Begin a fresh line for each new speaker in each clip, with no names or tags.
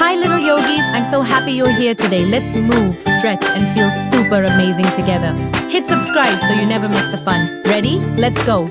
Hi little yogis, I'm so happy you're here today. Let's move, stretch, and feel super amazing together. Hit subscribe so you never miss the fun. Ready? Let's go.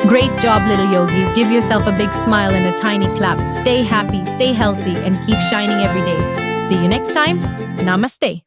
Great job, little yogis. Give yourself a big smile and a tiny clap. Stay happy, stay healthy, and keep shining every day. See you next time. Namaste.